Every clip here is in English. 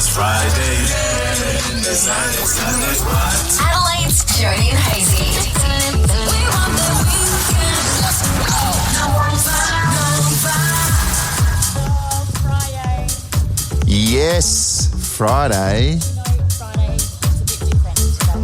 It's Friday. Adelaide's Jodie and Hayesy. We want the weekend. Let's go. Friday. Yes, Friday. Friday is a bit different today.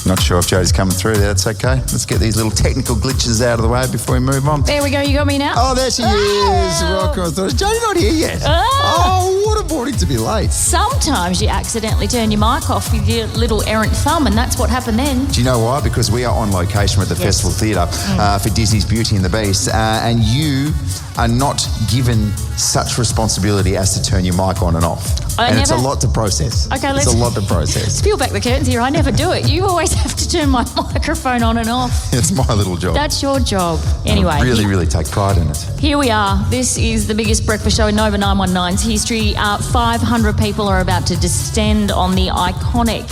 Not sure if Jodie's coming through there. That's okay. Let's get these little technical glitches out of the way before we move on. There we go. You got me now? Oh, there she is. Welcome. I thought, is Jodie not here yet? Oh, what a morning to be late. Sometimes you accidentally turn your mic off with your little errant thumb, and that's what happened then. Do you know why? Because we are on location at the Festival Theatre for Disney's Beauty and the Beast, and you are not given such responsibility as to turn your mic on and off. It's a lot to process. Okay, it's a lot to process. Let's peel back the curtains here. I never do it. You always have to turn my microphone on and off. It's my little job. That's your job. Anyway. I really take pride in it. Here we are. This is the biggest breakfast show in Nova 919's history. 500 people are about to descend on the iconic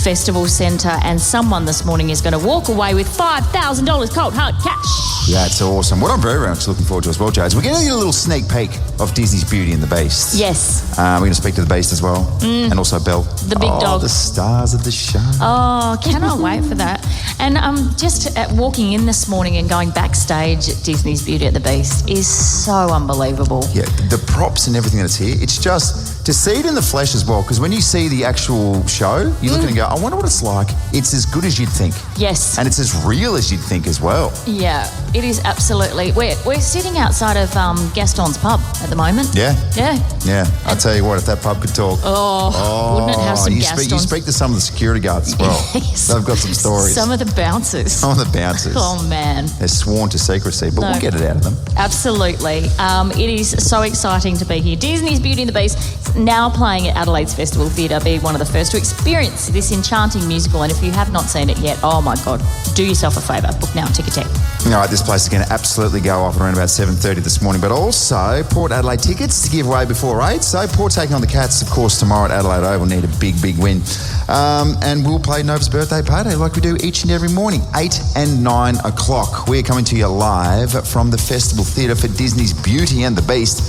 Festival Centre, and someone this morning is going to walk away with $5,000 cold hard cash. That's awesome. What I'm very much looking forward to as well, Jay, is we're going to get a little sneak peek of Disney's Beauty and the Beast. Yes. We're going to speak to the Beast as well, and also Belle. The big dog. The stars of the show. Oh, cannot wait for that. And just walking in this morning and going backstage at Disney's Beauty and the Beast is so unbelievable. Yeah, the props and everything that's here, it's just to see it in the flesh as well, because when you see the actual show, you look and go, I wonder what it's like. It's as good as you'd think. Yes. And it's as real as you'd think as well. Yeah, it is absolutely. We're sitting outside of Gaston's pub at the moment. Yeah? Yeah. Yeah. I tell you what, if that pub could talk. Wouldn't it have some Gastons? You speak to some of the security guards as well. Yes. They've got some stories. Some of the bouncers. Some of the bouncers. Oh, man. They're sworn to secrecy, but we'll get it out of them. Absolutely. It is so exciting to be here. Disney's Beauty and the Beast is now playing at Adelaide's Festival Theatre. Be one of the first to experience this enchanting musical, and if you have not seen it yet, oh my God, do yourself a favour. Book now, Ticketek. All right, this place is going to absolutely go off around about 7:30 this morning, but also Port Adelaide tickets to give away before 8. So Port taking on the Cats, of course, tomorrow at Adelaide Oval. Need a big win. And we'll play Nova's birthday party like we do each and every morning, 8 and 9 o'clock. We're coming to you live from the Festival Theatre for Disney's Beauty and the Beast.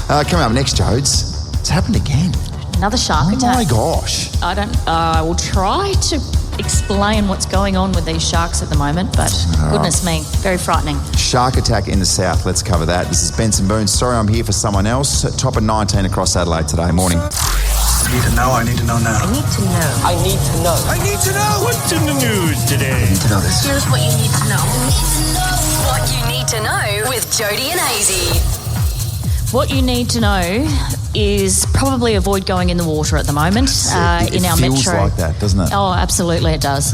Coming up next, Jodes, it's happened again. Another shark attack. Oh my gosh. I will try to explain what's going on with these sharks at the moment, but goodness me, very frightening. Shark attack in the south. Let's cover that. This is Benson Boone. Sorry I'm here for someone else. Top of 19 across Adelaide today. Morning. I need to know now. I need to know. What's in the news today? I need to know this. Here's what you need to know. What you need to know with Jodie and Hayesy. What you need to know is probably avoid going in the water at the moment in our metro. It feels like that, doesn't it? Oh, absolutely it does.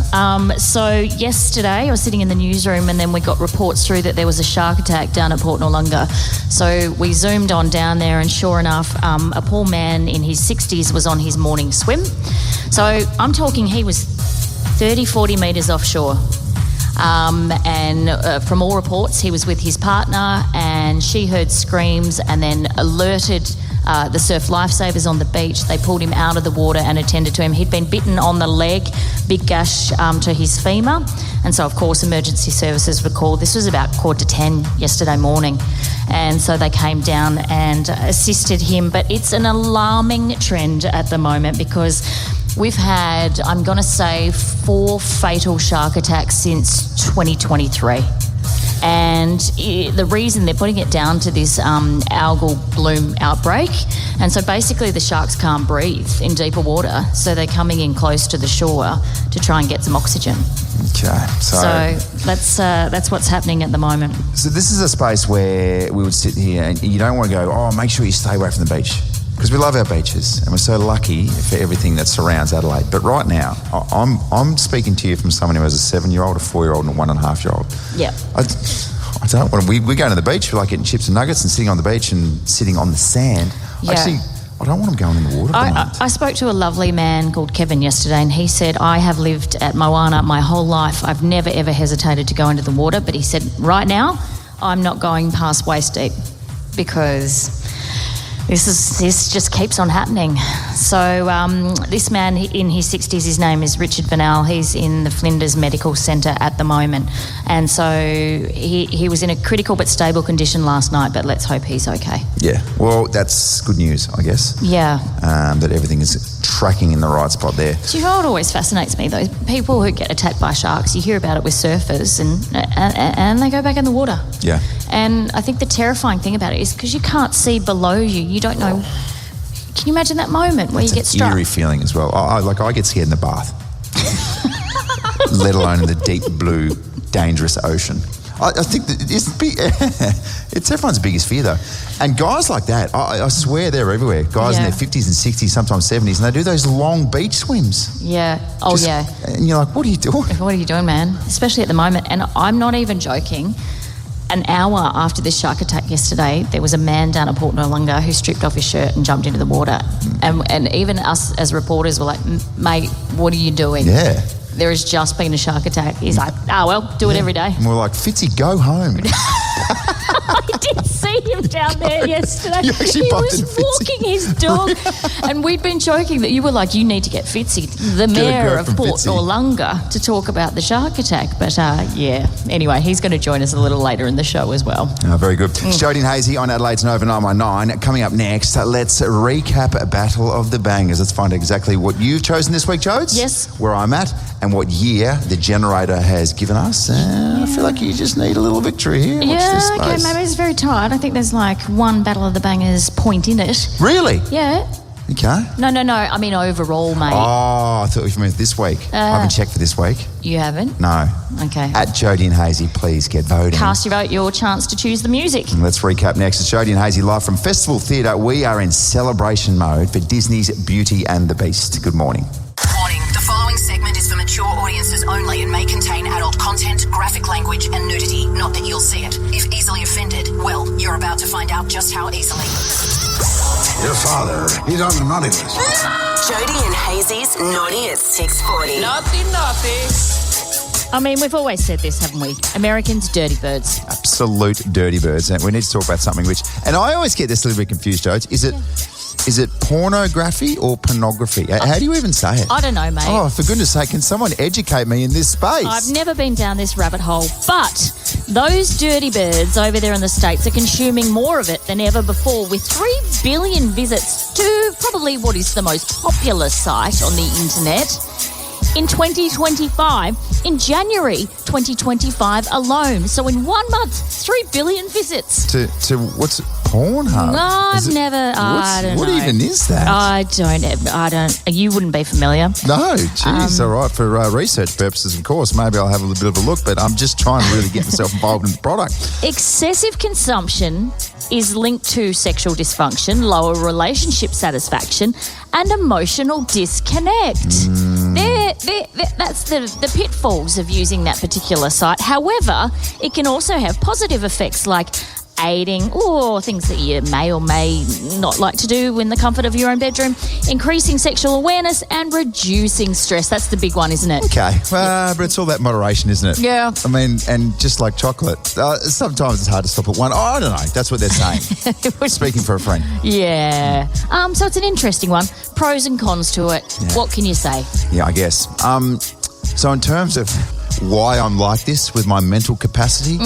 So yesterday I was sitting in the newsroom and then we got reports through that there was a shark attack down at Port Noarlunga. So we zoomed on down there and sure enough, a poor man in his 60s was on his morning swim. So I'm talking he was 30, 40 metres offshore. And from all reports, he was with his partner and she heard screams and then alerted the surf lifesavers on the beach. They pulled him out of the water and attended to him. He'd been bitten on the leg, big gash to his femur. And so, of course, emergency services were called. This was about 9:45 yesterday morning. And so they came down and assisted him. But it's an alarming trend at the moment because we've had, I'm going to say, 4 fatal shark attacks since 2023. And the reason they're putting it down to this algal bloom outbreak. And so basically the sharks can't breathe in deeper water. So they're coming in close to the shore to try and get some oxygen. Okay. So that's what's happening at the moment. So this is a space where we would sit here and you don't want to go, oh, make sure you stay away from the beach. Because we love our beaches and we're so lucky for everything that surrounds Adelaide. But right now, I'm speaking to you from someone who has a 7-year-old, a 4-year-old and a 1.5-year-old. Yeah. I don't want to, we're going to the beach, we like getting chips and nuggets and sitting on the beach and sitting on the sand. Yeah. Actually, I don't want them going in the water at the moment. I spoke to a lovely man called Kevin yesterday and he said, I have lived at Moana my whole life. I've never ever hesitated to go into the water. But he said, right now, I'm not going past waist deep because This just keeps on happening. So this man in his 60s, his name is Richard Bennell. He's in the Flinders Medical Centre at the moment. And so he was in a critical but stable condition last night, but let's hope he's okay. Yeah, well, that's good news, I guess. Yeah. That everything is tracking in the right spot there. Do you know what always fascinates me, though? People who get attacked by sharks, you hear about it with surfers and they go back in the water. Yeah. And I think the terrifying thing about it is because you can't see below you. You don't know. Can you imagine that moment where you get struck? It's an eerie feeling as well. I get scared in the bath, let alone in the deep blue, dangerous ocean. I think that it's everyone's biggest fear, though. And guys like that, I swear they're everywhere. Guys in their 50s and 60s, sometimes 70s, and they do those long beach swims. Yeah. Yeah. And you're like, what are you doing? What are you doing, man? Especially at the moment. And I'm not even joking. An hour after this shark attack yesterday, there was a man down at Port Noarlunga who stripped off his shirt and jumped into the water. And even us as reporters were like, mate, what are you doing? Yeah. There has just been a shark attack. He's like, do it every day. And we're like, Fitzy, go home. I did see him down there yesterday. You actually he bumped was into Fitzy. walking his dog. And we'd been joking that you were like, you need to get Fitzy, the mayor of Port Noarlunga, to talk about the shark attack. But anyway, he's going to join us a little later in the show as well. Oh, very good. It's Jodie and Hayesy on Adelaide's Nova 919. Coming up next, let's recap a Battle of the Bangers. Let's find out exactly what you've chosen this week, Jodes. Yes. Where I'm at and what year the generator has given us. I feel like you just need a little victory here. Watch this space. Okay, maybe it's very tight. I think there's like one Battle of the Bangers point in it. Really? Yeah. Okay. No. I mean overall, mate. Oh, I thought you meant this week. I haven't checked for this week. You haven't? No. Okay. At Jodie and Hayesy, please get voting. Cast your vote, your chance to choose the music. And let's recap next. It's Jodie and Hayesy live from Festival Theatre. We are in celebration mode for Disney's Beauty and the Beast. Good morning. Warning, the following segment is for mature audiences only and may contain adult content, graphic language and nudity. Not that you'll see it. If easily offended, well, you're about to find out just how easily. Your father, he's on the naughty list. Jodie and Hayes's Naughty at 6:40. I mean, we've always said this, haven't we? Americans, dirty birds. Absolute dirty birds. And we need to talk about something which... And I always get this a little bit confused, Jodes. Is it pornography or pornography? How do you even say it? I don't know, mate. Oh, for goodness sake, can someone educate me in this space? I've never been down this rabbit hole, but those dirty birds over there in the States are consuming more of it than ever before, with 3 billion visits to probably what is the most popular site on the internet. In 2025, in January 2025 alone. So in 1 month, 3 billion visits. To what's Pornhub? No, I've never. I don't know. What even is that? I don't. You wouldn't be familiar. No, geez, all right. For research purposes, of course, maybe I'll have a little bit of a look, but I'm just trying to really get myself involved in the product. Excessive consumption is linked to sexual dysfunction, lower relationship satisfaction, and emotional disconnect. That's the pitfalls of using that particular site. However, it can also have positive effects like aiding or things that you may or may not like to do in the comfort of your own bedroom, increasing sexual awareness and reducing stress. That's the big one, isn't it? Okay, but it's all that moderation, isn't it? Yeah. I mean, and just like chocolate, sometimes it's hard to stop at one. Oh, I don't know. That's what they're saying. Speaking for a friend. Yeah. So it's an interesting one. Pros and cons to it. Yeah. What can you say? Yeah, I guess. So in terms of why I'm like this with my mental capacity,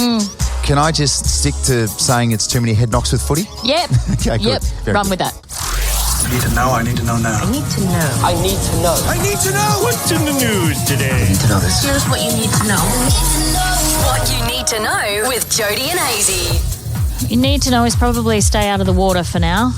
can I just stick to saying it's too many head knocks with footy? Yep. Okay, good. Yep. Very Run good. with that. I need to know. I need to know now. I need to know. I need to know. I need to know. What's in the news today? I need to know this. Here's what you need to know. What you need to know with Jodie and Hayesy. You need to know is probably stay out of the water for now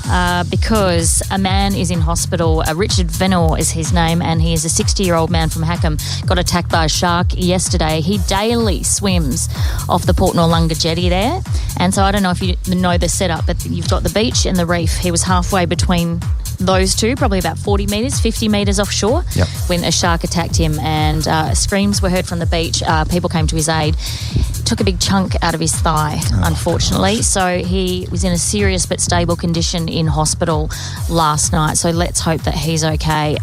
because a man is in hospital. Richard Venor is his name, and he is a 60-year-old man from Hackham. Got attacked by a shark yesterday. He daily swims off the Port Noarlunga jetty there. And so I don't know if you know the setup, but you've got the beach and the reef. He was halfway between those two, probably about 40 metres, 50 metres offshore, when a shark attacked him, and screams were heard from the beach. People came to his aid. Took a big chunk out of his thigh, unfortunately. So he was in a serious but stable condition in hospital last night. So let's hope that he's okay.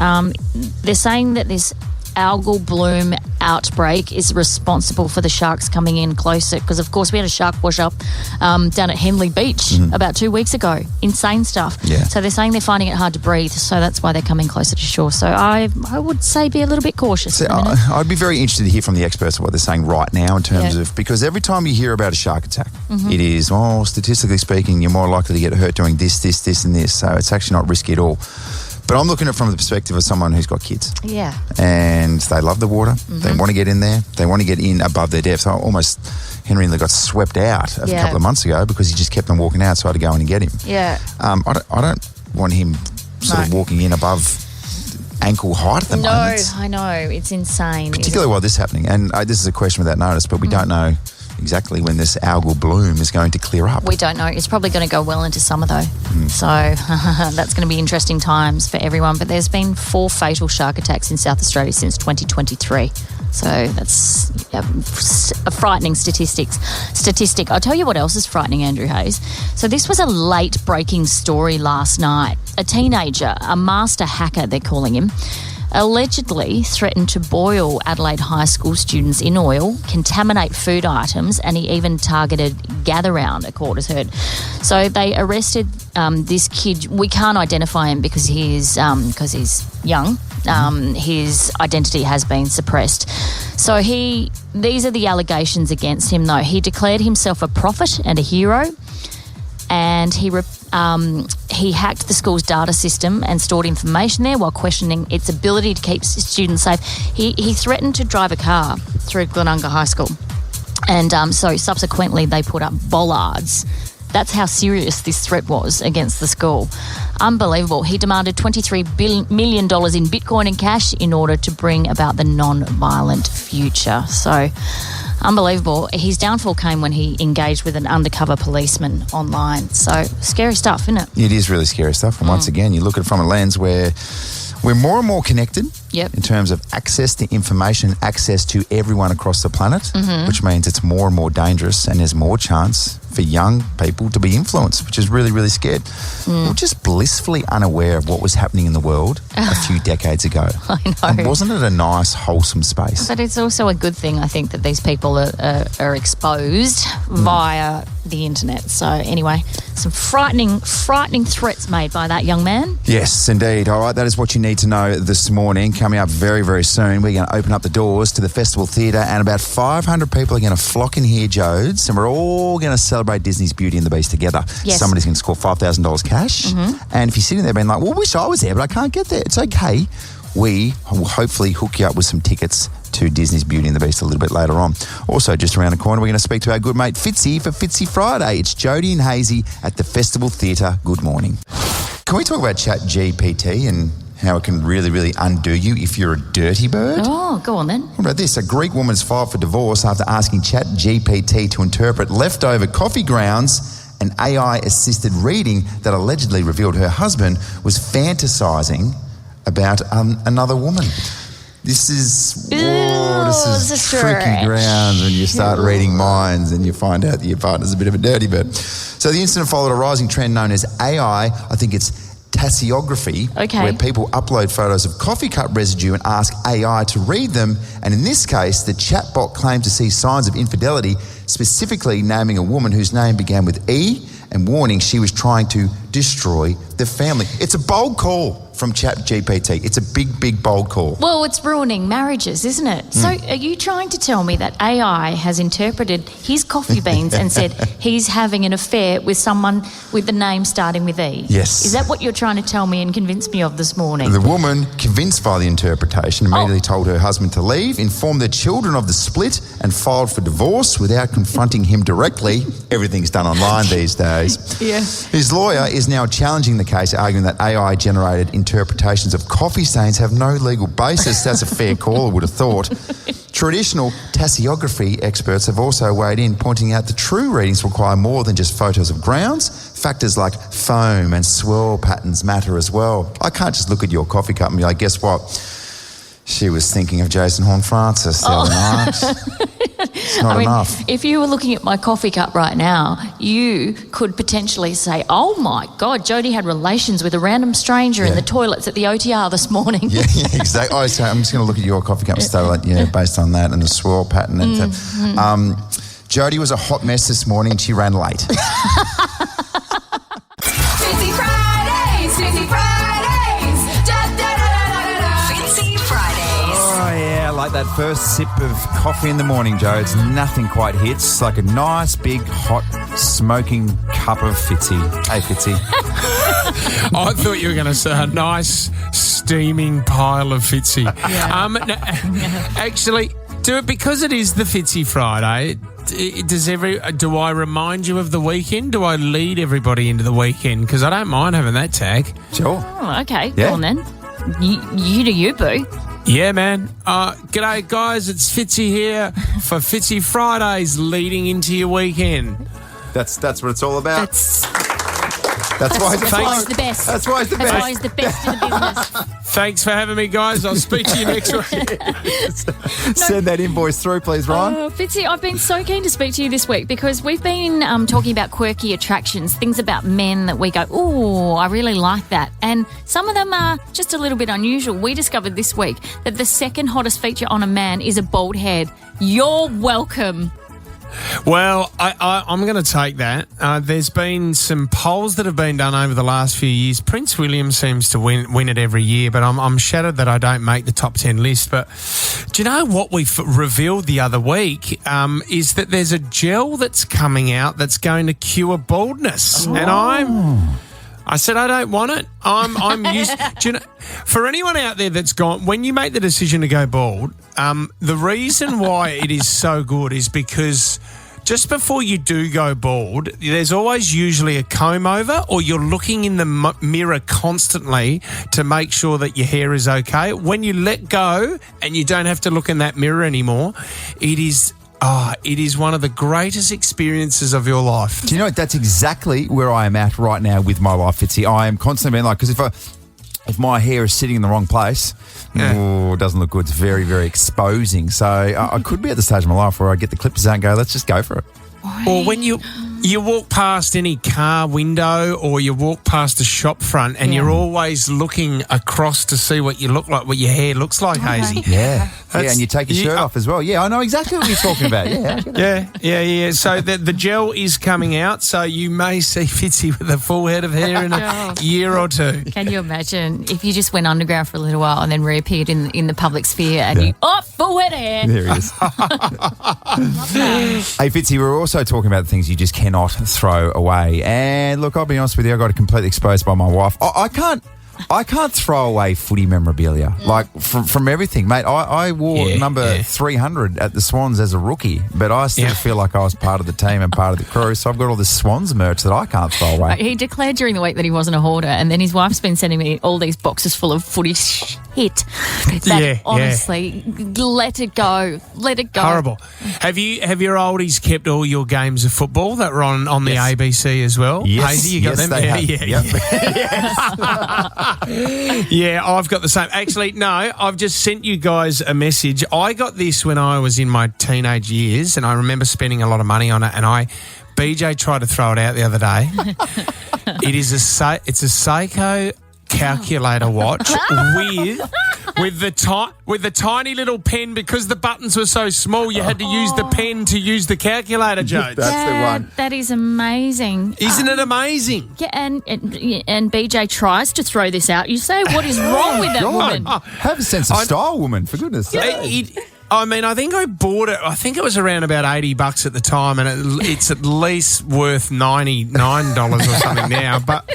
They're saying that this algal bloom outbreak is responsible for the sharks coming in closer, because of course we had a shark wash up down at Henley Beach about 2 weeks ago. Insane stuff. Yeah. So they're saying they're finding it hard to breathe, so that's why they're coming closer to shore. So I would say be a little bit cautious. So I'd be very interested to hear from the experts what they're saying right now in terms of, because every time you hear about a shark attack, it is, statistically speaking, you're more likely to get hurt doing this, and this. So it's actually not risky at all. But I'm looking at it from the perspective of someone who's got kids. Yeah. And they love the water. They want to get in there. They want to get in above their depth. Henry got swept out a couple of months ago because he just kept on walking out, so I had to go in and get him. Yeah. I don't want him sort of walking in above ankle height at the moment. No, I know. It's insane. Particularly while this is happening. And this is a question without notice, but we don't know exactly when this algal bloom is going to clear up. We don't know. It's probably going to go well into summer though. So that's going to be interesting times for everyone. But there's been 4 fatal shark attacks in South Australia since 2023. So that's a frightening statistic. I'll tell you what else is frightening, Andrew Hayes. So this was a late breaking story last night. A teenager, a master hacker they're calling him, allegedly threatened to boil Adelaide High School students in oil, contaminate food items, and he even targeted gather round, a court has heard. So they arrested this kid. We can't identify him because he's young. His identity has been suppressed. So these are the allegations against him, though. He declared himself a prophet and a hero, and he hacked the school's data system and stored information there while questioning its ability to keep students safe. He threatened to drive a car through Glenunga High School, and so subsequently they put up bollards. That's how serious this threat was against the school. Unbelievable. He demanded $23 million in Bitcoin and cash in order to bring about the non-violent future. So unbelievable. His downfall came when he engaged with an undercover policeman online. So scary stuff, isn't it? It is really scary stuff. And once again, you look at it from a lens where we're more and more connected in terms of access to information, access to everyone across the planet, which means it's more and more dangerous and there's more chance for young people to be influenced, which is really, really scared. We're just blissfully unaware of what was happening in the world a few decades ago. I know. And wasn't it a nice, wholesome space? But it's also a good thing, I think, that these people are exposed via the internet. So anyway, some frightening threats made by that young man. Yes, indeed. All right, that is what you need to know this morning. Coming up very, very soon, we're going to open up the doors to the Festival Theatre, and about 500 people are going to flock in here, Jodes, and we're all going to celebrate Disney's Beauty and the Beast together. Yes. Somebody's going to score $5,000 cash. And if you're sitting there being like, well, wish I was there, but I can't get there, it's okay. We will hopefully hook you up with some tickets to Disney's Beauty and the Beast a little bit later on. Also, just around the corner, we're going to speak to our good mate Fitzy for Fitzy Friday. It's Jodie and Hayesy at the Festival Theatre. Good morning. Can we talk about ChatGPT and how it can really, really undo you if you're a dirty bird? Oh, go on then. What about this? A Greek woman's filed for divorce after asking ChatGPT to interpret leftover coffee grounds. An AI-assisted reading that allegedly revealed her husband was fantasising about another woman. This is tricky grounds when you start reading minds and you find out that your partner's a bit of a dirty bird. So the incident followed a rising trend known as AI, I think it's tasseography, where people upload photos of coffee cup residue and ask AI to read them. And in this case, the chatbot claimed to see signs of infidelity, specifically naming a woman whose name began with E and warning she was trying to destroy the family. It's a bold call from ChatGPT. It's a big, big, bold call. Well, it's ruining marriages, isn't it? So are you trying to tell me that AI has interpreted his coffee beans and said he's having an affair with someone with the name starting with E? Yes. Is that what you're trying to tell me and convince me of this morning? The woman, convinced by the interpretation, immediately told her husband to leave, informed their children of the split and filed for divorce without confronting him directly. Everything's done online these days. Yeah. His lawyer is now challenging the case, arguing that AI-generated interpretations of coffee stains have no legal basis. That's a fair call, I would have thought. Traditional tasseography experts have also weighed in, pointing out the true readings require more than just photos of grounds. Factors like foam and swirl patterns matter as well. I can't just look at your coffee cup and be like, guess what? She was thinking of Jason Horne-Francis the other night. It's not enough. If you were looking at my coffee cup right now, you could potentially say, oh my God, Jodie had relations with a random stranger in the toilets at the OTR this morning. Yeah, exactly. I'm just going to look at your coffee cup and start based on that and the swirl pattern. Jodie was a hot mess this morning and she ran late. Fizzy Fridays, Fizzy Fridays, Fizzy Fridays. Oh, yeah, I like that first sip of coffee in the morning, Joe. It's nothing quite hits. It's like a nice, big, hot, smoking cup of Fitzy. Hey, Fitzy. I thought you were going to say a nice, steaming pile of Fitzy. Actually, do it because it is the Fitzy Friday. Do I remind you of the weekend? Do I lead everybody into the weekend? Because I don't mind having that tag. Sure. Oh, okay, Yeah. go on then. You do you, boo. Yeah, man. G'day, guys. It's Fitzy here for Fitzy Fridays leading into your weekend. That's what it's all about. That's why he's the best. That's why he's the That's best. why he's the best in the business. Thanks for having me, guys. I'll speak to you next week. Send that invoice through, please, Ryan. Fitzy, I've been so keen to speak to you this week because we've been talking about quirky attractions, things about men that we go, oh, I really like that. And some of them are just a little bit unusual. We discovered this week that the second hottest feature on a man is a bald head. You're welcome. Well, I'm going to take that. There's been some polls that have been done over the last few years. Prince William seems to win it every year, but I'm shattered that I don't make the top 10 list. But do you know what we revealed the other week is that there's a gel that's coming out that's going to cure baldness. Oh. And I said, I don't want it. I'm used. Do you know, for anyone out there that's gone, when you make the decision to go bald, the reason why it is so good is because just before you do go bald, there's always usually a comb over, or you're looking in the mirror constantly to make sure that your hair is okay. When you let go and you don't have to look in that mirror anymore, it is one of the greatest experiences of your life. Do you know what? That's exactly where I am at right now with my life, Fitzy. I am constantly being like, because if my hair is sitting in the wrong place, it doesn't look good. It's very, very exposing. So I could be at the stage of my life where I get the clippers out and go, let's just go for it. Or when you walk past any car window or you walk past a shop front and you're always looking across to see what you look like, what your hair looks like, Hayesy. Yeah. And you take your shirt off as well. Yeah, I know exactly what you're talking about. Yeah. So the gel is coming out, so you may see Fitzy with a full head of hair in a year or two. Can you imagine if you just went underground for a little while and then reappeared in the public sphere and you, full head of hair. There he is. Hey, Fitzy, we're also talking about the things you just cannot throw away. And look, I'll be honest with you, I got completely exposed by my wife. I can't throw away footy memorabilia, like from everything, mate. I wore number 300 at the Swans as a rookie, but I still feel like I was part of the team and part of the crew, so I've got all this Swans merch that I can't throw away. He declared during the week that he wasn't a hoarder, and then his wife's been sending me all these boxes full of footy shit. Honestly, let it go. Let it go. Horrible. Have your oldies kept all your games of football that were on the ABC as well? Yes. Hayesy, you got them? They have. Yeah, I've got the same. Actually, no, I've just sent you guys a message. I got this when I was in my teenage years, and I remember spending a lot of money on it, and BJ tried to throw it out the other day. It's a Seiko calculator watch with the tiny little pen, because the buttons were so small you had to use the pen to use the calculator, Joe. That's the one. That is amazing. Isn't it amazing? Yeah, and BJ tries to throw this out. You say, what is wrong with that woman? Have a sense of style, woman, for goodness sake. I mean, I think I bought it. I think it was around about $80 at the time, and it's at least worth $99 or something now. But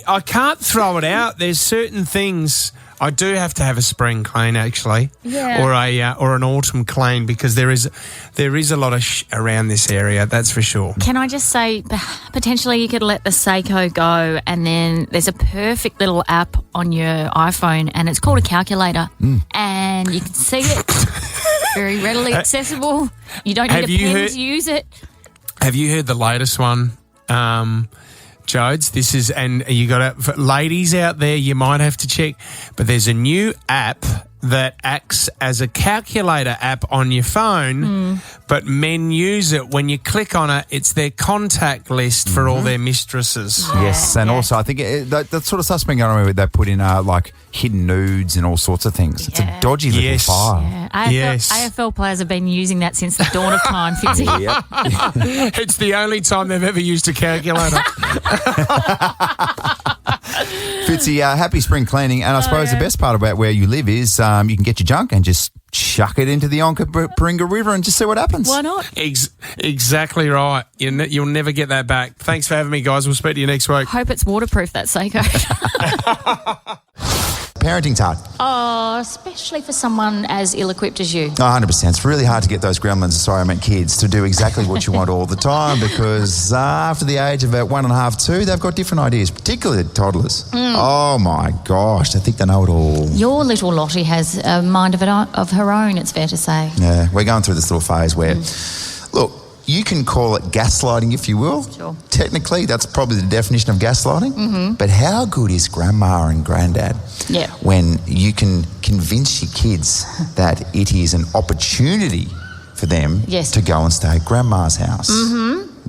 I can't throw it out. There's certain things I do have to have a spring clean, actually, or an autumn clean, because there is a lot of around this area. That's for sure. Can I just say, potentially you could let the Seiko go, and then there's a perfect little app on your iPhone, and it's called a calculator, and you can see it. Very readily accessible. You don't need a pen to use it. Have you heard the latest one, Jodes? This is, and you got ladies out there, you might have to check, but there's a new app that acts as a calculator app on your phone, but men use it. When you click on it, it's their contact list for all their mistresses. Yes, and also I think that sort of stuff's been going on with they put in like hidden nudes and all sorts of things. It's a dodgy little file. Yeah. AFL players have been using that since the dawn of time, Fitzy. It's the only time they've ever used a calculator. Fitzy, happy spring cleaning, and I suppose the best part about where you live is you can get your junk and just chuck it into the Onkaparinga River and just see what happens. Why not? Exactly right. You'll never get that back. Thanks for having me, guys. We'll speak to you next week. Hope it's waterproof, that Seiko. Parenting's hard. Oh, especially for someone as ill-equipped as you. 100%. It's really hard to get those kids to do exactly what you want all the time, because after the age of about 1.5, 2, they've got different ideas, particularly toddlers. Oh my gosh, they think they know it all. Your little Lottie has a mind of her own, it's fair to say. Yeah, we're going through this little phase where, look, you can call it gaslighting if you will. Sure. Technically, that's probably the definition of gaslighting. But how good is grandma and granddad when you can convince your kids that it is an opportunity for them to go and stay at grandma's house?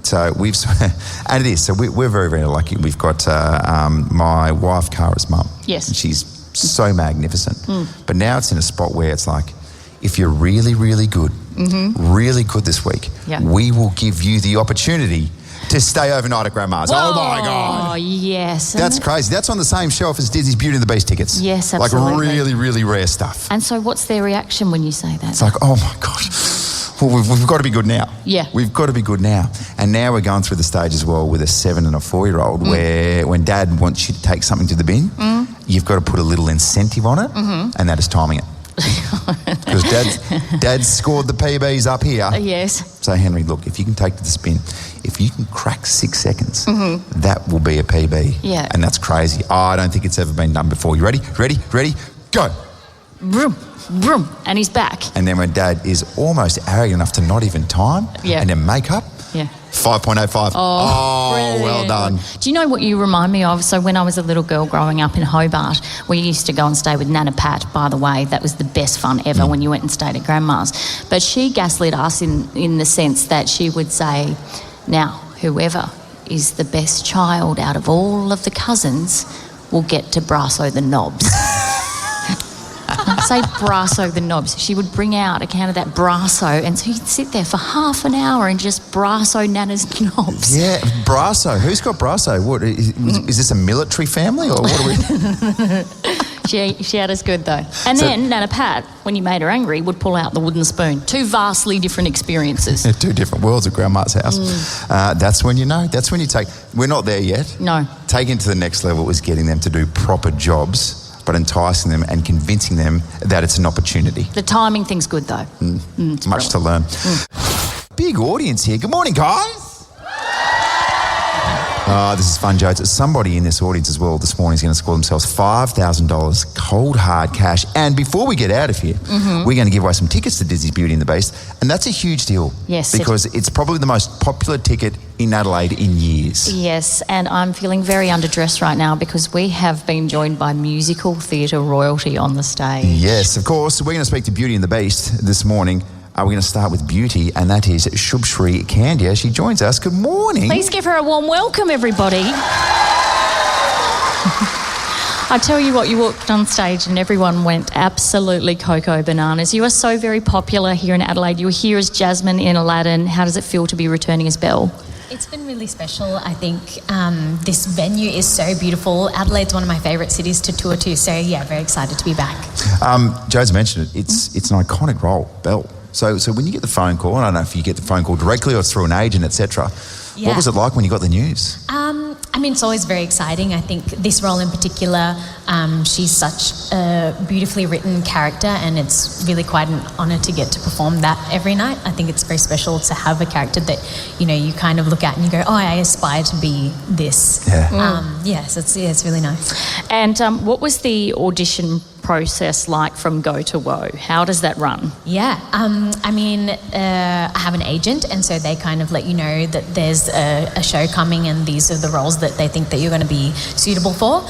So and it is. So we're very, very lucky. We've got my wife, Kara's mum. Yes. And she's so magnificent. But now it's in a spot where it's like, if you're really, really good, really good this week, we will give you the opportunity to stay overnight at grandma's. Oh my God. Oh, yes. That's crazy. That's on the same shelf as Disney's Beauty and the Beast tickets. Yes, absolutely. Like really, really rare stuff. And so what's their reaction when you say that? It's like, oh my God. Well, we've got to be good now. Yeah. We've got to be good now. And now we're going through the stage as well with a 7 and a 4-year-old where when Dad wants you to take something to the bin, you've got to put a little incentive on it, and that is timing it. Because Dad's scored the PBs up here. Yes. So, Henry, look, if you can take to the spin, if you can crack 6 seconds, that will be a PB. Yeah. And that's crazy. Oh, I don't think it's ever been done before. You ready? Ready? Ready? Go. Vroom, vroom. And he's back. And then when Dad is almost arrogant enough to not even time and then make up, 5.85. Oh, well done. Do you know what you remind me of? So when I was a little girl growing up in Hobart, we used to go and stay with Nana Pat, by the way. That was the best fun ever when you went and stayed at Grandma's. But she gaslit us in the sense that she would say, now, whoever is the best child out of all of the cousins will get to brasso the knobs. Say brasso the knobs. She would bring out a can of that brasso, and so you'd sit there for half an hour and just brasso Nana's knobs. Yeah, brasso. Who's got brasso? What is this a military family or what are we? She had us good though. And then Nana Pat, when you made her angry, would pull out the wooden spoon. 2 vastly different experiences. 2 different worlds at Grandma's house. That's when you know. That's when you take. We're not there yet. No. Taking to the next level is getting them to do proper jobs, but enticing them and convincing them that it's an opportunity. The timing thing's good though. Much to learn. Big audience here. Good morning, guys. This is fun, Jodes. Somebody in this audience as well this morning is going to score themselves $5,000 cold hard cash. And before we get out of here, we're going to give away some tickets to Disney's Beauty and the Beast. And that's a huge deal. Yes. Because it's probably the most popular ticket in Adelaide in years. Yes, and I'm feeling very underdressed right now because we have been joined by musical theatre royalty on the stage. Yes, of course. We're going to speak to Beauty and the Beast this morning. We're going to start with Beauty, and that is Shubshri Kandia. She joins us. Good morning. Please give her a warm welcome, everybody. I tell you what, you walked on stage and everyone went absolutely cocoa bananas. You are so very popular here in Adelaide. You were here as Jasmine in Aladdin. How does it feel to be returning as Belle? It's been really special. I think this venue is so beautiful. Adelaide's one of my favourite cities to tour to, so yeah, very excited to be back. Joe's mentioned it. It's an iconic role, Belle. So when you get the phone call, I don't know if you get the phone call directly or through an agent, etc. Yeah. What was it like when you got the news? I mean, it's always very exciting. I think this role in particular, she's such a beautifully written character, and it's really quite an honour to get to perform that every night. I think it's very special to have a character that, you know, you kind of look at and you go, oh, I aspire to be this. Yeah. So it's really nice. And what was the audition process like from go to woe? How does that run? Yeah, I mean, I have an agent, and so they kind of let you know that there's a show coming and these are the roles that they think that you're going to be suitable for.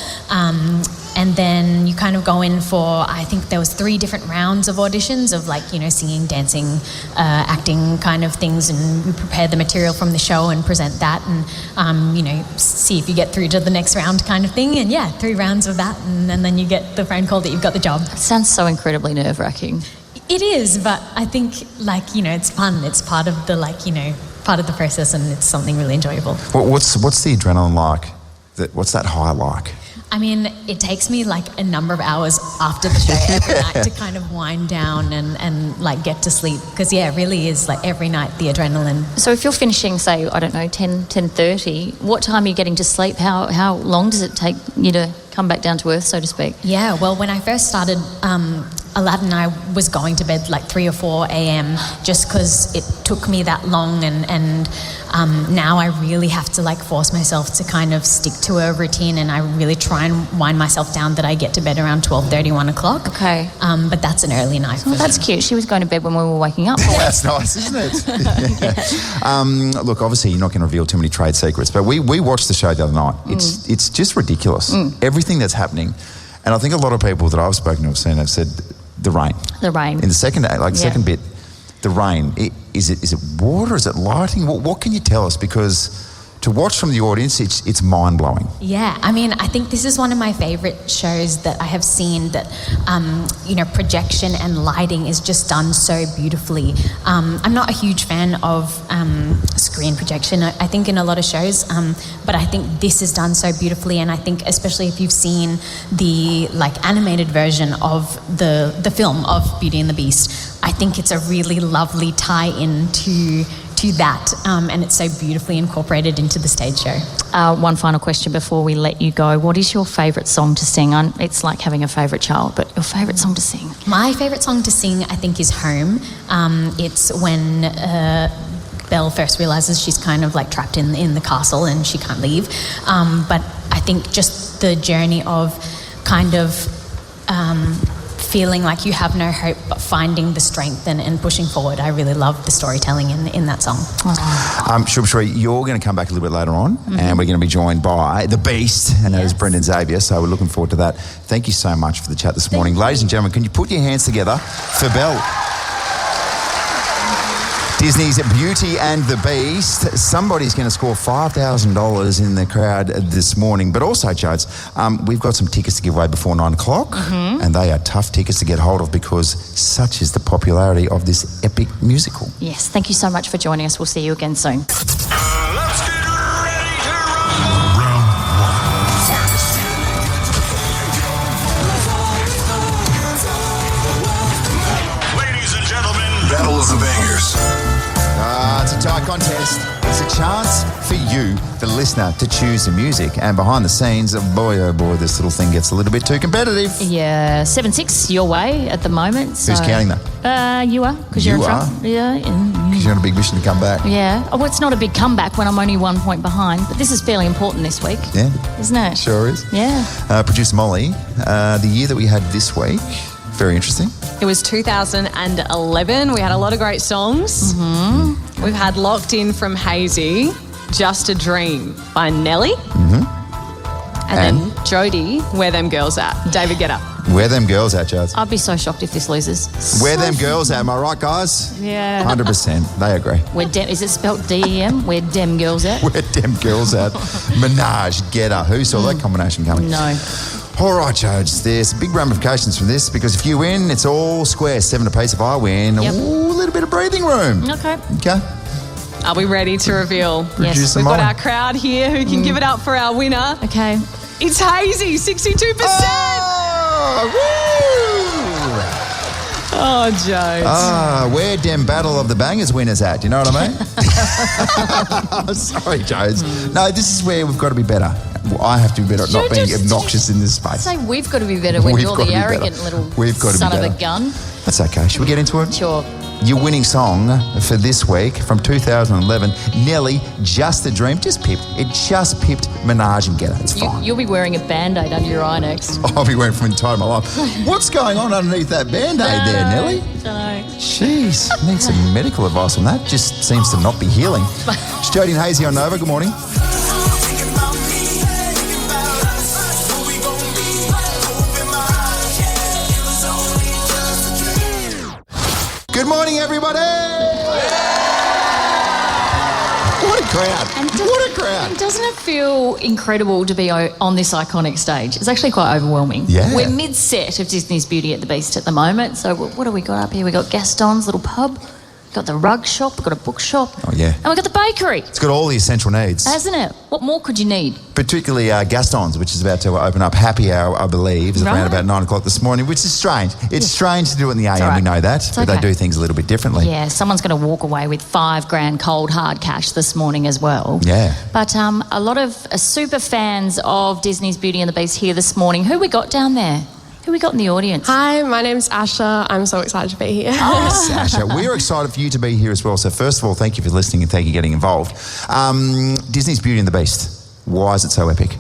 and then you kind of go in for, I think there was 3 different rounds of auditions of like, you know, singing, dancing, acting kind of things, and you prepare the material from the show and present that, and you know, see if you get through to the next round kind of thing. And yeah, 3 rounds of that, and then you get the phone call that you've got the job. It sounds so incredibly nerve-wracking. It is, but I think, like, you know, it's fun. It's part of the, like, you know, part of the process, and it's something really enjoyable. What's the adrenaline like? What's that high like? I mean, it takes me like a number of hours after the show every night to kind of wind down and like get to sleep, because yeah, it really is like every night the adrenaline. So if you're finishing, say, I don't know, 10:30, what time are you getting to sleep? How long does it take you to come back down to earth, so to speak? Yeah, well, when I first started, Aladdin, I was going to bed like 3 or 4 a.m. just because it took me that long, and now I really have to like force myself to kind of stick to a routine, and I really try and wind myself down that I get to bed around 12:30, 1 o'clock. Okay. But that's an early night. Well, that's cute. She was going to bed when we were waking up. That's nice, isn't it? Yeah. Look, obviously you're not going to reveal too many trade secrets, but we watched the show the other night. It's just ridiculous. Everything that's happening. And I think a lot of people that I've spoken to have seen have said the rain. The rain. In the second, like the second bit, the rain. Is it water? Is it lighting? What can you tell us? Because to watch from the audience, it's mind-blowing. Yeah, I mean, I think this is one of my favourite shows that I have seen that, you know, projection and lighting is just done so beautifully. I'm not a huge fan of screen projection, I think, in a lot of shows, but I think this is done so beautifully, and I think especially if you've seen the, like, animated version of the film of Beauty and the Beast, I think it's a really lovely tie-in to that, and it's so beautifully incorporated into the stage show. One final question before we let you go. What is your favourite song to sing? It's like having a favourite child, but your favourite song to sing? My favourite song to sing, I think, is Home. It's when Belle first realises she's kind of like trapped in the castle and she can't leave. But I think just the journey of kind of feeling like you have no hope but finding the strength and pushing forward. I really love the storytelling in that song. Shubhri, you're going to come back a little bit later on, and we're going to be joined by the Beast, and that is Brendan Xavier, so we're looking forward to that. Thank you so much for the chat this morning. Ladies and gentlemen, can you put your hands together for Belle? Disney's Beauty and the Beast. Somebody's going to score $5,000 in the crowd this morning. But also, Jodes, we've got some tickets to give away before 9 o'clock, and they are tough tickets to get hold of because such is the popularity of this epic musical. Yes, thank you so much for joining us. We'll see you again soon. Let's get ready to rumble. Round 1. Ladies and gentlemen, Battle of the Bangers. It's a tight contest. It's a chance for you, the listener, to choose the music. And behind the scenes, boy, oh boy, this little thing gets a little bit too competitive. Yeah, 7-6 your way at the moment. Who's counting that? You are, because you're in front. Yeah. Because you're on a big mission to come back. Yeah. Oh, well, it's not a big comeback when I'm only 1 point behind, but this is fairly important this week. Yeah. Isn't it? Sure is. Yeah. Producer Molly, the year that we had this week, very interesting. It was 2011. We had a lot of great songs. We've had Locked In from Hayesy, Just a Dream by Nelly. And then Jodie, Where Them Girls At? David Guetta. Where them girls at, Jazz? I'd be so shocked if this loses. Where them girls at? Am I right, guys? Yeah. 100%. They agree. Is it spelled D-E-M? Where dem girls at? Where them girls at? Menage, Guetta. Who saw that combination coming? No. All right, Jodes, there's big ramifications from this because if you win, it's all square, 7 apiece. If I win, a little bit of breathing room. Okay. Are we ready to reveal? Yes. We've got our crowd here who can give it up for our winner. Okay. It's Hayesy, 62%. Oh, Jodes. Where dem Battle of the Bangers winners at? You know what I mean? Sorry, Jodes. No, this is where we've got to be better. I have to be better at not being obnoxious in this space. Say we've got to be better when you're the arrogant little son of a gun. That's okay. Should we get into it? Sure. Your winning song for this week from 2011, Nelly, Just a Dream. It just pipped Menage and Guetta. It's fine. You'll be wearing a Band-Aid under your eye next. I'll be wearing for the entire my life. What's going on underneath that Band-Aid there, Nelly? Don't know. Jeez, need some medical advice on that. Just seems to not be healing. It's Jodie and Hayesy on Nova. Good morning. everybody! What a crowd. What a crowd. And doesn't it feel incredible to be on this iconic stage? It's actually quite overwhelming. Yeah. We're mid-set of Disney's Beauty and the Beast at the moment. So what have we got up here? We've got Gaston's little pub. We've got the rug shop. We've got a bookshop. Oh, yeah. And we've got the bakery. It's got all the essential needs. Hasn't it? What more could you need? Particularly Gaston's, which is about to open up. Happy hour, I believe, is around about 9 o'clock this morning, which is strange. It's strange to do it in the AM, right. we know that, It's but okay. they do things a little bit differently. Yeah, someone's going to walk away with $5,000 cold hard cash this morning as well. Yeah. But a lot of super fans of Disney's Beauty and the Beast here this morning. Who we got down there? Who we got in the audience? Hi, my name's Asha. I'm so excited to be here. Sasha, we're excited for you to be here as well. So first of all, thank you for listening and thank you for getting involved. Disney's Beauty and the Beast. Why is it so epic?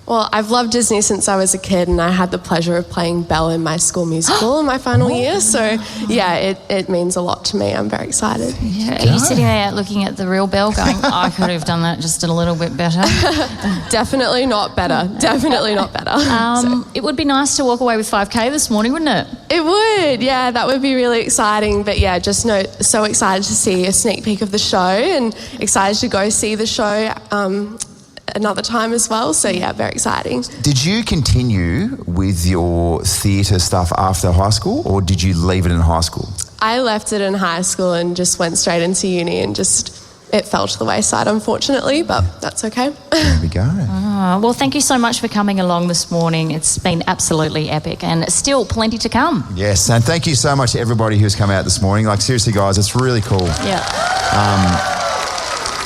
Well, I've loved Disney since I was a kid, and I had the pleasure of playing Belle in my school musical in my final year. So, yeah, it means a lot to me. I'm very excited. Yeah, are you sitting there looking at the real Belle going, I could have done that just a little bit better? Definitely not better. Definitely not better. It would be nice to walk away with $5,000 this morning, wouldn't it? It would, yeah, that would be really exciting. But yeah, so excited to see a sneak peek of the show and excited to go see the show another time as well. So yeah, very exciting. Did you continue with your theatre stuff after high school or did you leave it in high school? I left it in high school and just went straight into uni and it fell to the wayside, unfortunately, but that's okay. There we go. Well, thank you so much for coming along this morning. It's been absolutely epic and still plenty to come. Yes, and thank you so much to everybody who's come out this morning. Like, seriously, guys, it's really cool. Yeah.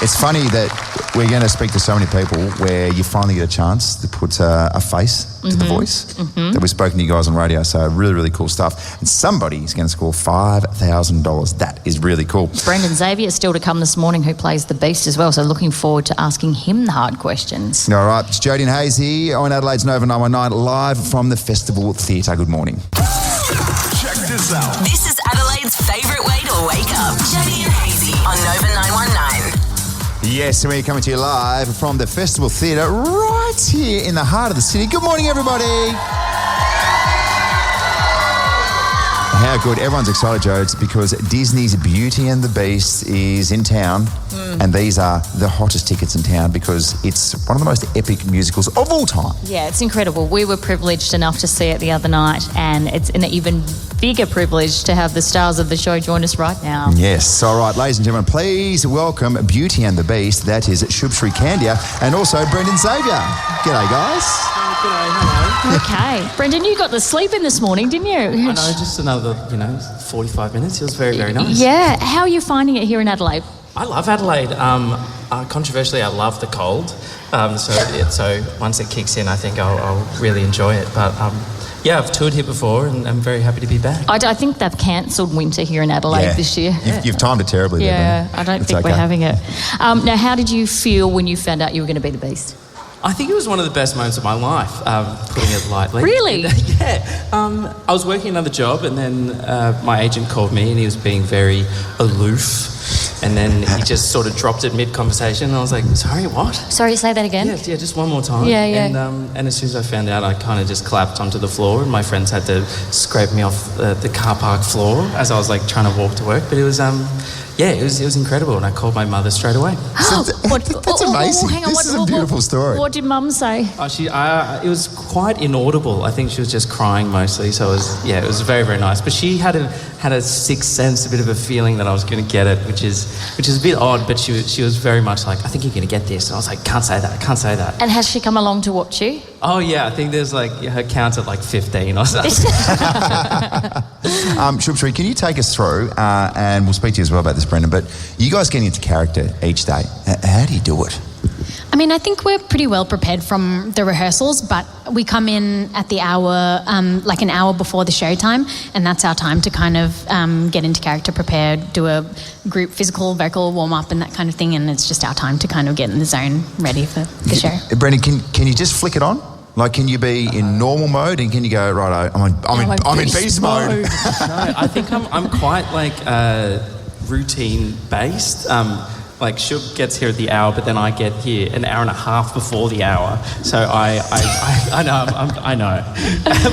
It's funny that we're going to speak to so many people where you finally get a chance to put a face to the voice that we've spoken to you guys on radio. So really, really cool stuff. And somebody is going to score $5,000. That is really cool. Brendan Xavier is still to come this morning, who plays the Beast as well. So looking forward to asking him the hard questions. All right, it's Jodie and Hayesy on Adelaide's Nova 919 live from the Festival Theatre. Good morning. Check this out. This is Adelaide's favourite way to wake up. Jodie and Hayesy on Nova 919. Yes, and we're coming to you live from the Festival Theatre right here in the heart of the city. Good morning, everybody. How good. Everyone's excited, Joe. It's because Disney's Beauty and the Beast is in town, and these are the hottest tickets in town because it's one of the most epic musicals of all time. Yeah, it's incredible. We were privileged enough to see it the other night, and it's an even bigger privilege to have the stars of the show join us right now. Yes. All right, ladies and gentlemen, please welcome Beauty and the Beast. That is Shubshri Kandia and also Brendan Xavier. G'day, guys. G'day, hello. Okay. Brendan, you got the sleep in this morning, didn't you? I know, just another, 45 minutes. It was very, very nice. Yeah. How are you finding it here in Adelaide? I love Adelaide. Controversially, I love the cold. So once it kicks in, I think I'll really enjoy it. But yeah, I've toured here before and I'm very happy to be back. I think they've cancelled winter here in Adelaide this year. You've timed it terribly there, Yeah, Brendan. I don't It's think okay. we're having it. Now, how did you feel when you found out you were going to be the Beast? I think it was one of the best moments of my life, putting it lightly. Really? Yeah. I was working another job and then my agent called me and he was being very aloof. And then he just sort of dropped it mid-conversation and I was like, sorry, what? Sorry, say that again? Yeah, just one more time. Yeah, yeah. And as soon as I found out, I kind of just collapsed onto the floor and my friends had to scrape me off the car park floor as I was like trying to walk to work. But it was, it was incredible and I called my mother straight away. That's amazing. Hang on, this is a beautiful story. What did Mum say? It was quite inaudible. I think she was just crying mostly. So it was very, very nice. But she had a sixth sense, a bit of a feeling that I was going to get it, which is a bit odd. But she was very much like, I think you're going to get this. And I was like, can't say that. And has she come along to watch you? Oh yeah, I think there's like her count's at like 15 or something. Shubshri, can you take us through, and we'll speak to you as well about this, Brendan, but you guys getting into character each day, how do you do it? I mean, I think we're pretty well prepared from the rehearsals, but we come in at the hour, like an hour before the show time, and that's our time to kind of get into character, prepare, do a group physical, vocal warm-up and that kind of thing, and it's just our time to kind of get in the zone ready for the show. Brendan, can you just flick it on? Like, can you be in normal mode and can you go, right, I'm in beast mode? No, I think I'm quite like routine based. like she gets here at the hour, but then I get here an hour and a half before the hour. So I know, I know,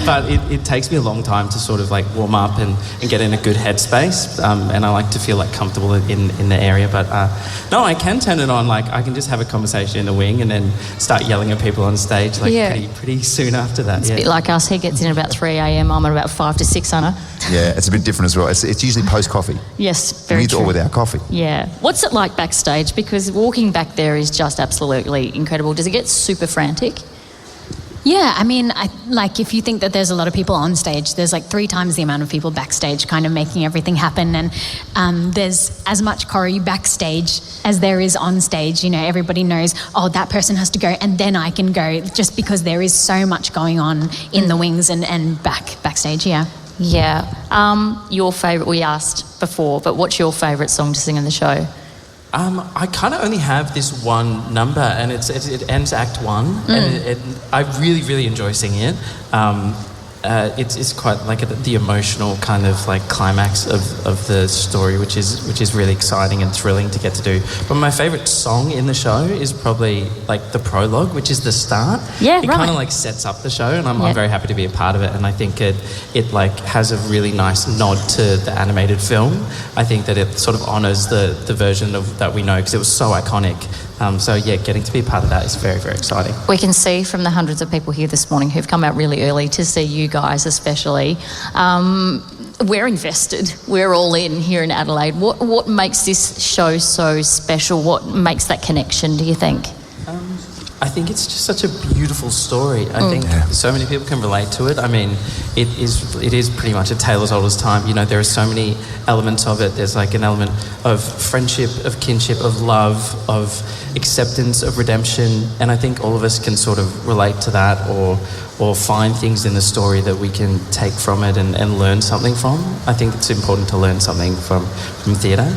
but it takes me a long time to sort of like warm up and get in a good headspace. And I like to feel like comfortable in the area. But no, I can turn it on. Like I can just have a conversation in the wing and then start yelling at people on stage like pretty soon after that. It's a bit like us. He gets in at about 3 a.m. I'm at about 5 to 6, Anna. Yeah, it's a bit different as well. It's usually post-coffee. Yes, very true. With or without coffee. Yeah. What's it like backstage? Because walking back there is just absolutely incredible. Does it get super frantic? Yeah, I mean, if you think that there's a lot of people on stage, there's like 3 times the amount of people backstage kind of making everything happen. And there's as much choreo backstage as there is on stage. You know, everybody knows, oh, that person has to go and then I can go, just because there is so much going on in the wings and backstage, yeah. Yeah. Your favourite, we asked before, but what's your favourite song to sing in the show? I kind of only have this one number, and it ends Act 1, and I really, really enjoy singing it. It's quite like the emotional kind of like climax of the story, which is really exciting and thrilling to get to do. But my favourite song in the show is probably like the prologue, which is the start. Yeah, it kind of like sets up the show, and I'm very happy to be a part of it. And I think it like has a really nice nod to the animated film. I think that it sort of honours the version of that we know, because it was so iconic. So yeah, getting to be a part of that is very, very exciting. We can see from the hundreds of people here this morning who've come out really early to see you guys especially. We're invested. We're all in here in Adelaide. What makes this show so special? What makes that connection, do you think? I think it's just such a beautiful story. I think so many people can relate to it. I mean, it is pretty much a tale as old as time. You know, there are so many elements of it. There's like an element of friendship, of kinship, of love, of acceptance, of redemption. And I think all of us can sort of relate to that or find things in the story that we can take from it and learn something from. I think it's important to learn something from theatre.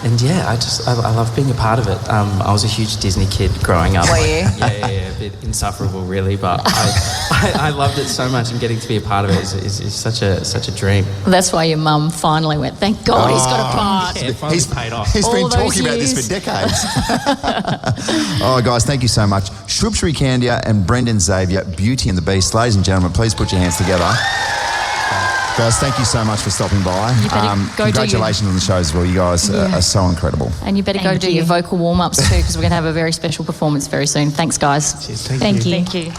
And yeah, I love being a part of it. I was a huge Disney kid growing up. Were you? Yeah, a bit insufferable really, but I loved it so much, and getting to be a part of it is such a dream. That's why your mum finally went, thank God he's got a part. Yeah, he's paid off. He's been talking about this for decades. Oh, guys, thank you so much. Shrubsbury Candia and Brendan Xavier, Beauty and the Beast. Ladies and gentlemen, please put your hands together. Guys, thank you so much for stopping by. Congratulations on the show as well. You guys are so incredible. And you better go do your vocal warm-ups too, because we're going to have a very special performance very soon. Thanks, guys. Cheers. Thank you.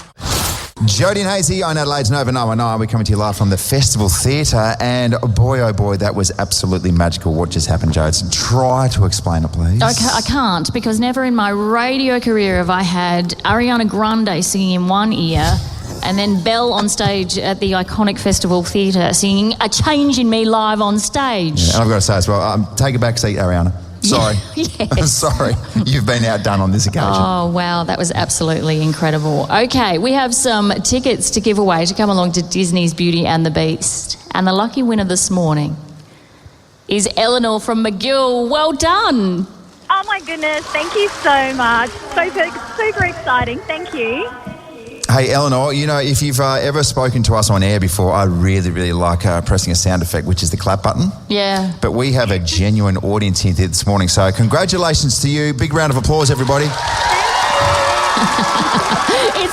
Jodie and Hayesy on Adelaide's Nova 919. We're coming to you live from the Festival Theatre, and boy, oh boy, that was absolutely magical what just happened, Jodes. Try to explain it, please. I can't, because never in my radio career have I had Ariana Grande singing in one ear and then Belle on stage at the iconic Festival Theatre singing A Change in Me live on stage. Yeah, and I've got to say as well, take a back seat, Ariana. Sorry. Yes. Sorry. You've been outdone on this occasion. Oh, wow. That was absolutely incredible. Okay, we have some tickets to give away to come along to Disney's Beauty and the Beast. And the lucky winner this morning is Eleanor from McGill. Well done. Oh, my goodness. Thank you so much. Super exciting. Thank you. Hey, Eleanor, you know, if you've ever spoken to us on air before, I really, really like pressing a sound effect, which is the clap button. Yeah. But we have a genuine audience here this morning, so congratulations to you. Big round of applause, everybody. It's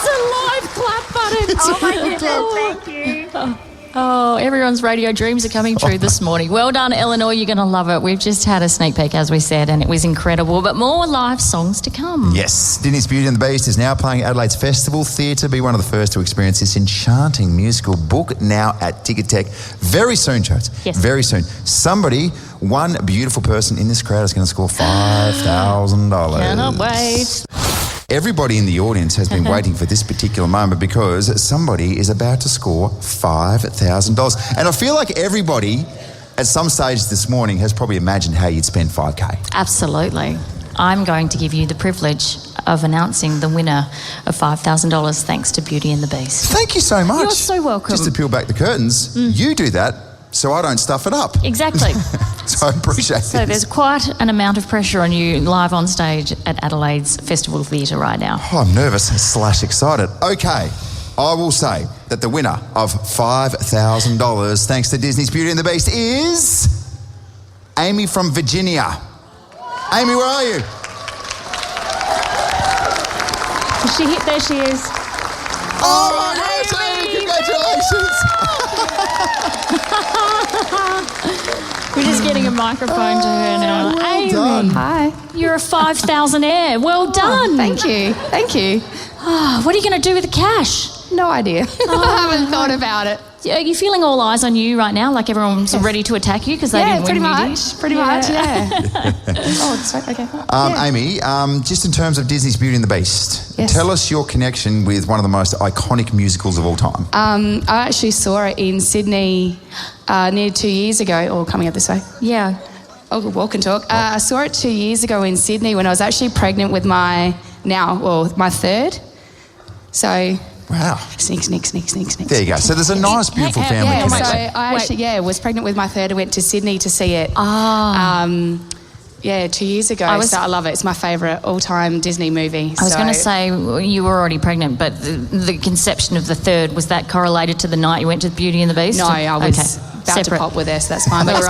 a live clap button. Oh, my goodness. Thank you. Oh, everyone's radio dreams are coming true this morning. Well done, Eleanor. You're going to love it. We've just had a sneak peek, as we said, and it was incredible. But more live songs to come. Yes. Disney's Beauty and the Beast is now playing at Adelaide's Festival Theatre. Be one of the first to experience this enchanting musical. Book now at Ticketek. Very soon, Jodes. Yes. Very soon. One beautiful person in this crowd is going to score $5,000. Cannot wait. Everybody in the audience has been waiting for this particular moment because somebody is about to score $5,000. And I feel like everybody at some stage this morning has probably imagined how you'd spend $5,000. Absolutely. I'm going to give you the privilege of announcing the winner of $5,000 thanks to Beauty and the Beast. Thank you so much. You're so welcome. Just to peel back the curtains, you do that so I don't stuff it up. Exactly. So I appreciate it. So there's quite an amount of pressure on you live on stage at Adelaide's Festival Theatre right now. Oh, I'm nervous / excited. Okay, I will say that the winner of $5,000 thanks to Disney's Beauty and the Beast is Amy from Virginia. Amy, where are you? Is she hit? There she is. Oh my goodness, Amy, congratulations. We're just getting a microphone to her now. well Amy, done. Hi. you're a 5,000-aire. Well done. Thank you. Thank you. Oh, what are you going to do with the cash? No idea. I haven't thought about it. Are you feeling all eyes on you right now, like everyone's ready to attack you because they didn't win? Pretty much, yeah. Oh, sorry, okay. Amy, just in terms of Disney's Beauty and the Beast, Yes. tell us your connection with one of the most iconic musicals of all time. I actually saw it in Sydney near 2 years ago, or coming up this way. Yeah. Oh, walk and talk. I saw it 2 years ago in Sydney when I was actually pregnant with my third. So... Wow. Sneak. There you go. So there's a nice, beautiful family Yeah, so connection. I actually, was pregnant with my third. I went to Sydney to see it. 2 years ago. So I love it. It's my favourite all-time Disney movie. I was going to say, you were already pregnant, but the conception of the third, was that correlated to the night you went to Beauty and the Beast? No, I was about to pop with her, so that's fine. But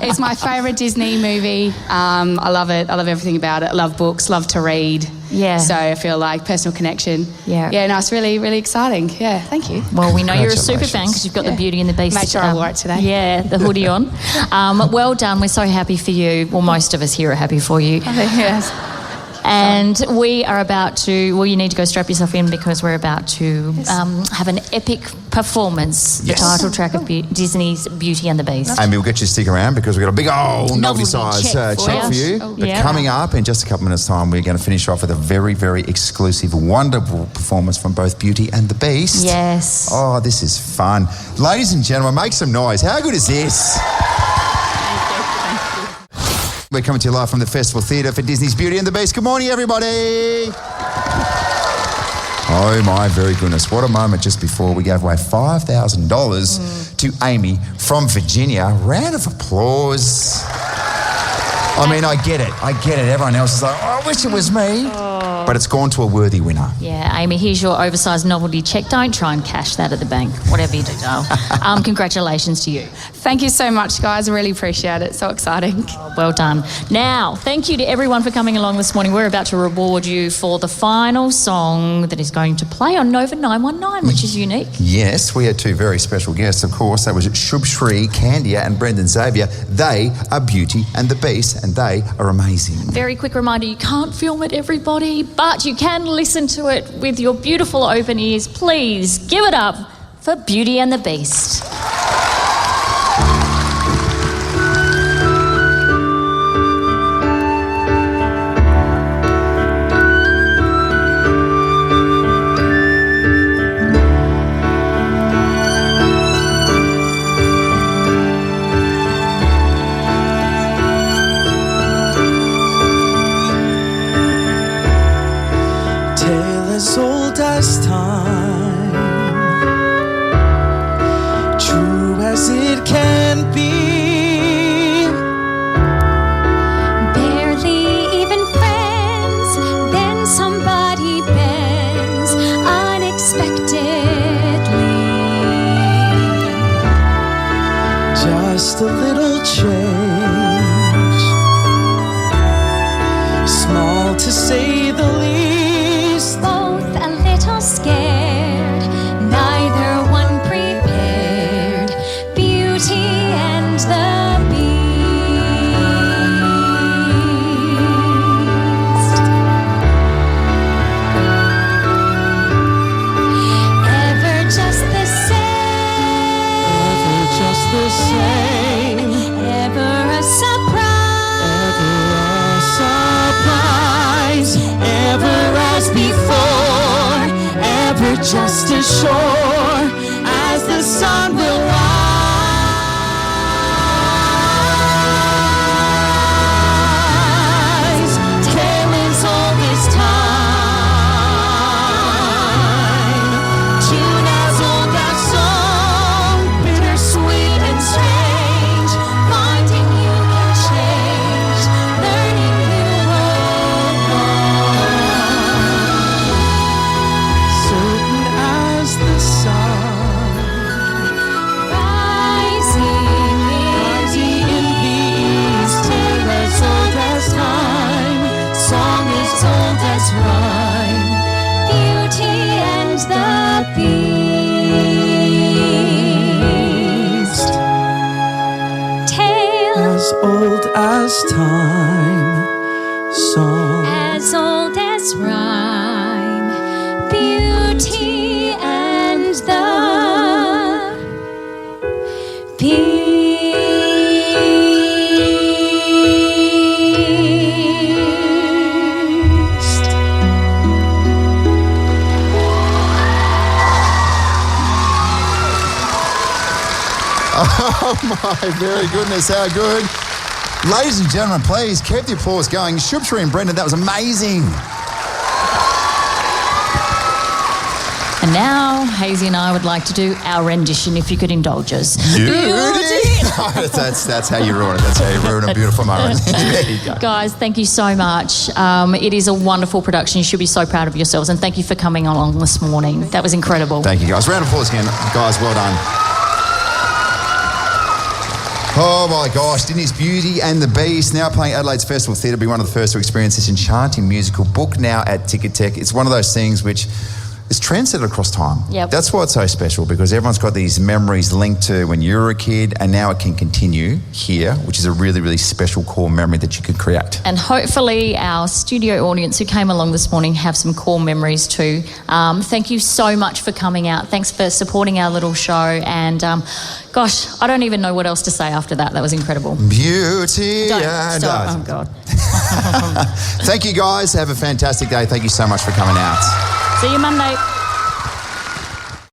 it's my favourite Disney movie. I love it. I love everything about it. I love books, love to read. Yeah. So I feel like personal connection. Yeah. Yeah, no, it's really, really exciting. Yeah, thank you. Well, we know you're a super fan because you've got the Beauty and the Beast. Made sure I wore it today. Yeah, the hoodie on. Well done. We're so happy for you. Well, most of us here are happy for you. Yes. And we are about to, well, you need to go strap yourself in because we're about to have an epic performance, the title track of Disney's Beauty and the Beast. Amy, we'll get you to stick around because we've got a big old novelty-size check for you. But coming up in just a couple minutes' time, we're going to finish off with a very, very exclusive, wonderful performance from both Beauty and the Beast. Yes. Oh, this is fun. Ladies and gentlemen, make some noise. How good is this? We're coming to you live from the Festival Theatre for Disney's Beauty and the Beast. Good morning, everybody. Oh, my very goodness. What a moment just before we gave away $5,000 to Amy from Virginia. Round of applause. I mean, I get it. Everyone else is like, oh, I wish it was me. But it's gone to a worthy winner. Yeah, Amy, here's your oversized novelty check. Don't try and cash that at the bank, whatever you do, darling. Congratulations to you. Thank you so much, guys. I really appreciate it. So exciting. Well done. Now, thank you to everyone for coming along this morning. We're about to reward you for the final song that is going to play on Nova 919, which is unique. Yes, we had two very special guests, of course. That was Shub Shri, Candia and Brendan Xavier. They are Beauty and the Beast, and they are amazing. Very quick reminder, you can't film it, everybody, but you can listen to it with your beautiful open ears. Please give it up for Beauty and the Beast. As old as time, true as it can be. Barely even friends, then somebody bends unexpectedly. Just a little change, small to say the least. Both a little scared, neither one prepared. Beauty and the Beast. Ever just the same. Ever just the same. Ever a surprise. Ever as before, ever just as sure as the sun will rise. Tale is all this time, tune as old as song, bittersweet and strange, finding you can change, learning you were wrong. Certain as the sun. old as time, song as old as rhyme, beauty and the beast. Oh my very goodness, how good. Ladies and gentlemen, please keep the applause going. Shubshree and Brendan, that was amazing. And now, Hayesy and I would like to do our rendition, if you could indulge us. That's how you ruin it. That's how you ruin a beautiful moment. There you go. Guys, thank you so much. It is a wonderful production. You should be so proud of yourselves. And thank you for coming along this morning. That was incredible. Thank you, guys. Round of applause again. Guys, well done. Oh my gosh, Disney's Beauty and the Beast, now playing Adelaide's Festival Theatre. Be one of the first to experience this enchanting musical. Book now at Ticket Tech. It's one of those things which is transcended across time. Yep. That's why it's so special, because everyone's got these memories linked to when you were a kid, and now it can continue here, which is a really, really special core memory that you can create. And hopefully our studio audience who came along this morning have some core memories too. Thank you so much for coming out. Thanks for supporting our little show. And gosh, I don't even know what else to say after that. That was incredible. Beauty Don't and stop. us. Oh, God. Thank you, guys. Have a fantastic day. Thank you so much for coming out. See you Monday.